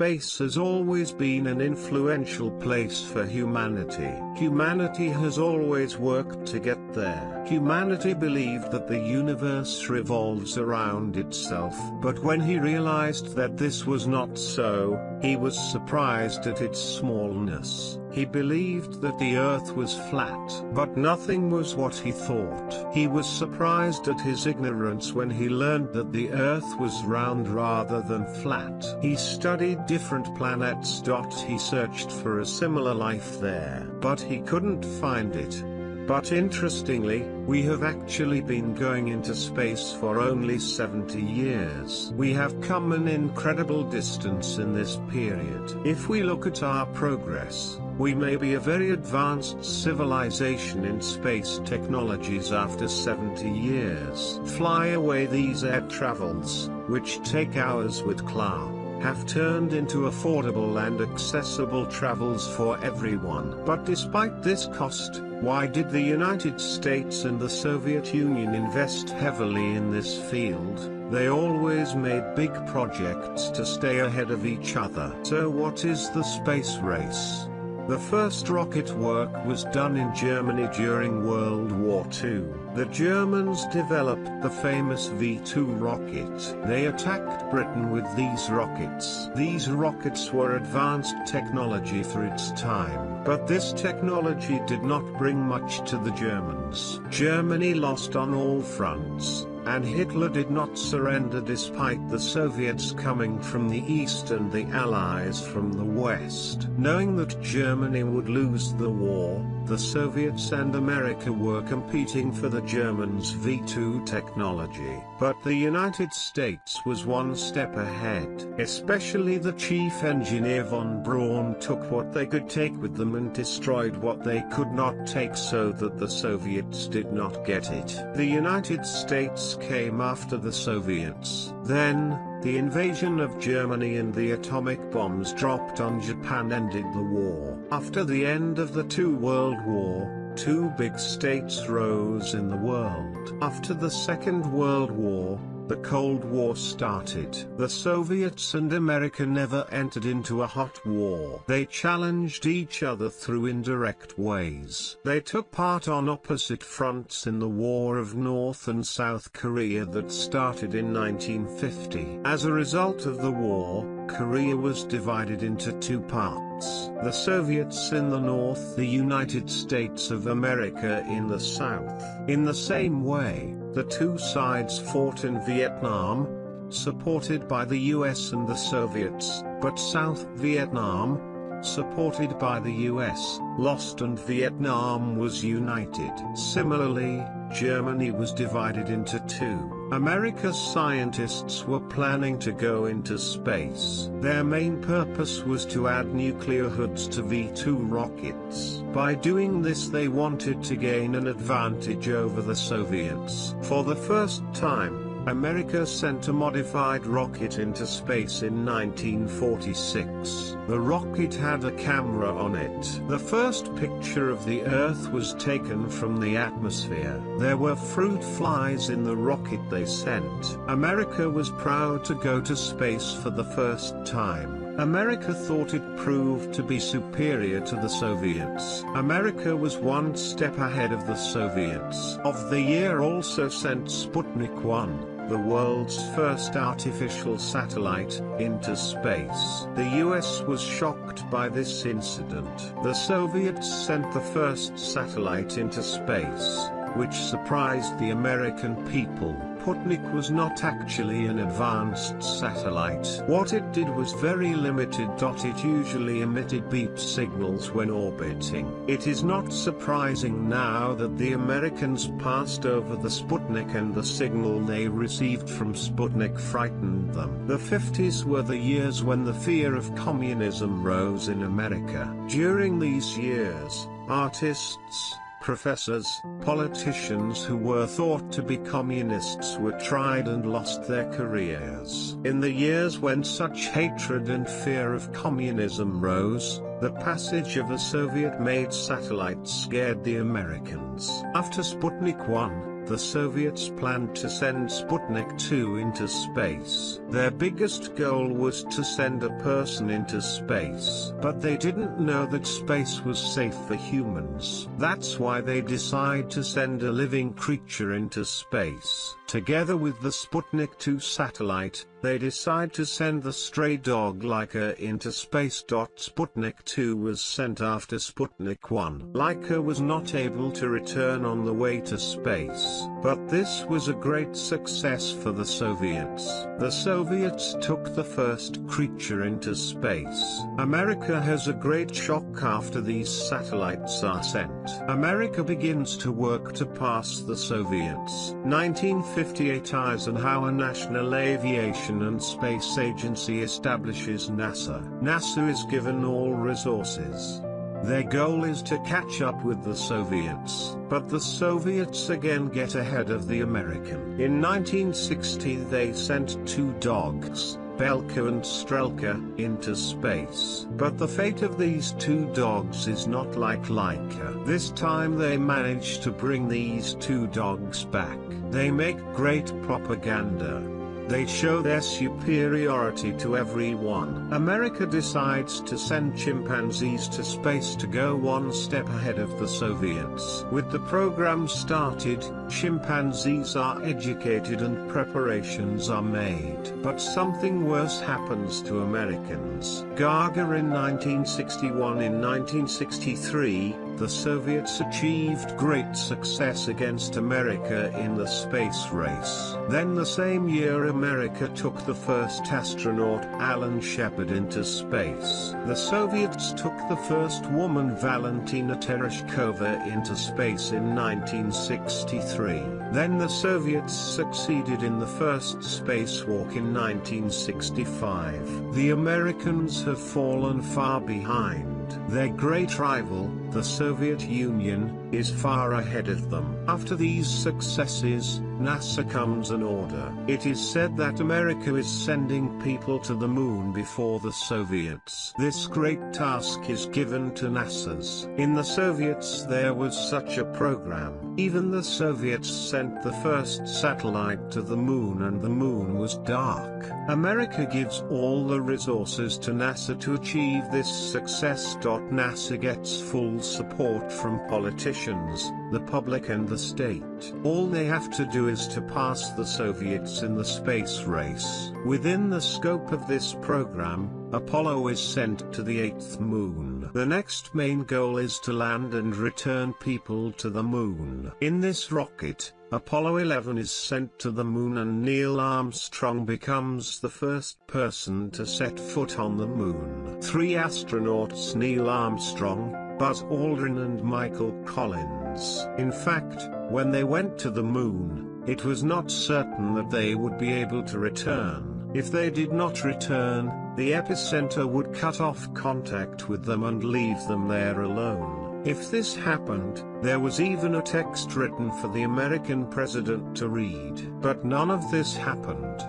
Space has always been an influential place for humanity. Humanity has always worked to get there. Humanity believed that the universe revolves around itself, but when he realized that this was not so, he was surprised at its smallness. He believed that the earth was flat, but nothing was what he thought. He was surprised at his ignorance when he learned that the earth was round rather than flat. He studied different planets. He searched for a similar life there, but he couldn't find it. But interestingly, we have actually been going into space for only 70 years. We have come an incredible distance in this period. If we look at our progress, we may be a very advanced civilization in space technologies after 70 years. Fly away. These air travels, which take hours with klar, have turned into affordable and accessible travels for everyone. But despite this cost, why did the United States and the Soviet Union invest heavily in this field? They always made big projects to stay ahead of each other. So what is the space race? The first rocket work was done in Germany during World War II. The Germans developed the famous V2 rocket. They attacked Britain with these rockets. These rockets were advanced technology for its time, but this technology did not bring much to the Germans. Germany lost on all fronts, and Hitler did not surrender despite the Soviets coming from the east and the Allies from the west. Knowing that Germany would lose the war, the Soviets and America were competing for the Germans' V2 technology. But the United States was one step ahead. Especially the chief engineer von Braun took what they could take with them and destroyed what they could not take so that the Soviets did not get it. The United States came after the Soviets. Then, the invasion of Germany and the atomic bombs dropped on Japan ended the war. After the end of the World War, two big states rose in the world. After the Second World War, the Cold War started. The Soviets and America never entered into a hot war. They challenged each other through indirect ways. They took part on opposite fronts in the War of North and South Korea that started in 1950. As a result of the war, Korea was divided into two parts. The Soviets in the north, the United States of America in the south. In the same way, the two sides fought in Vietnam, supported by the US and the Soviets, but South Vietnam, supported by the US, lost and Vietnam was united. Similarly, Germany was divided into two. America's scientists were planning to go into space. Their main purpose was to add nuclear hoods to V2 rockets. By doing this they wanted to gain an advantage over the Soviets. For the first time, America sent a modified rocket into space in 1946. The rocket had a camera on it. The first picture of the Earth was taken from the atmosphere. There were fruit flies in the rocket they sent. America was proud to go to space for the first time. America thought it proved to be superior to the Soviets. America was one step ahead of the Soviets. Of the year also sent Sputnik 1, the world's first artificial satellite, into space. The US was shocked by this incident. The Soviets sent the first satellite into space, which surprised the American people. Sputnik was not actually an advanced satellite. What it did was very limited. It usually emitted beep signals when orbiting. It is not surprising now that the Americans passed over the Sputnik and the signal they received from Sputnik frightened them. The 50s were the years when the fear of communism rose in America. During these years, artists, professors, politicians who were thought to be communists were tried and lost their careers. In the years when such hatred and fear of communism rose, the passage of a Soviet-made satellite scared the Americans. After Sputnik 1, the Soviets planned to send Sputnik 2 into space. Their biggest goal was to send a person into space. But they didn't know that space was safe for humans. That's why they decided to send a living creature into space. Together with the Sputnik 2 satellite, they decide to send the stray dog Laika into space. Sputnik 2 was sent after Sputnik 1. Laika was not able to return on the way to space, but this was a great success for the Soviets. The Soviets took the first creature into space. America has a great shock after these satellites are sent. America begins to work to pass the Soviets. 1958 Eisenhower National Aviation and Space Agency establishes NASA. NASA is given all resources. Their goal is to catch up with the Soviets, but the Soviets again get ahead of the American. In 1960 they sent 2 dogs, Belka and Strelka, into space. But the fate of these 2 dogs is not like Laika. This time they manage to bring these 2 dogs back. They make great propaganda. They show their superiority to everyone. America decides to send chimpanzees to space to go one step ahead of the Soviets. With the program started, chimpanzees are educated and preparations are made. But something worse happens to Americans. Gagarin 1961. In 1963, the Soviets achieved great success against America in the space race. Then the same year America took the first astronaut, Alan Shepard, into space. The Soviets took the first woman, Valentina Tereshkova, into space in 1963. Then the Soviets succeeded in the first spacewalk in 1965. The Americans have fallen far behind. Their great rival, the Soviet Union, is far ahead of them. After these successes, NASA comes an order. It is said that America is sending people to the moon before the Soviets. This great task is given to NASA's. In the Soviets there was such a program. Even the Soviets sent the first satellite to the moon and the moon was dark. America gives all the resources to NASA to achieve this success. NASA gets full support from politicians, the public and the state. All they have to do is to pass the Soviets in the space race. Within the scope of this program, Apollo is sent to the 8th moon. The next main goal is to land and return people to the moon. In this rocket, Apollo 11 is sent to the moon and Neil Armstrong becomes the first person to set foot on the moon. 3 astronauts, Neil Armstrong, Buzz Aldrin and Michael Collins. In fact, when they went to the moon, it was not certain that they would be able to return. If they did not return, the epicenter would cut off contact with them and leave them there alone. If this happened, there was even a text written for the American president to read. But none of this happened.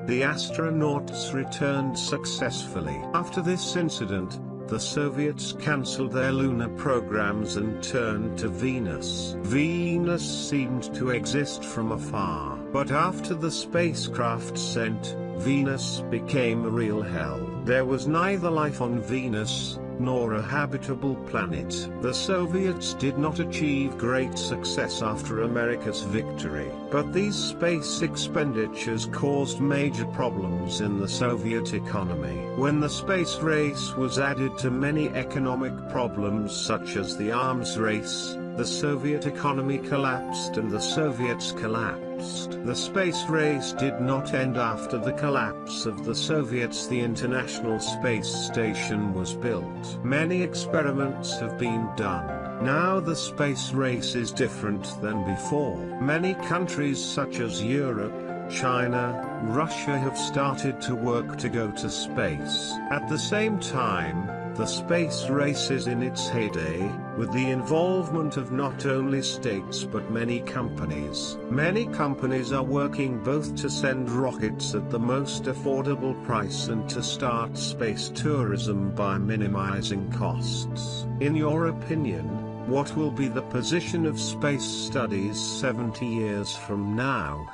The astronauts returned successfully. After this incident, the Soviets cancelled their lunar programs and turned to Venus. Venus seemed to exist from afar. But after the spacecraft sent, Venus became a real hell. There was neither life on Venus, nor a habitable planet. The Soviets did not achieve great success after America's victory, but these space expenditures caused major problems in the Soviet economy. When the space race was added to many economic problems such as the arms race, the Soviet economy collapsed and the Soviets collapsed. The space race did not end after the collapse of the Soviets. The International Space Station was built. Many experiments have been done. Now the space race is different than before. Many countries such as Europe, China, Russia have started to work to go to space. At the same time, the space race is in its heyday, with the involvement of not only states but many companies. Many companies are working both to send rockets at the most affordable price and to start space tourism by minimizing costs. In your opinion, What will be the position of space studies 70 years from now?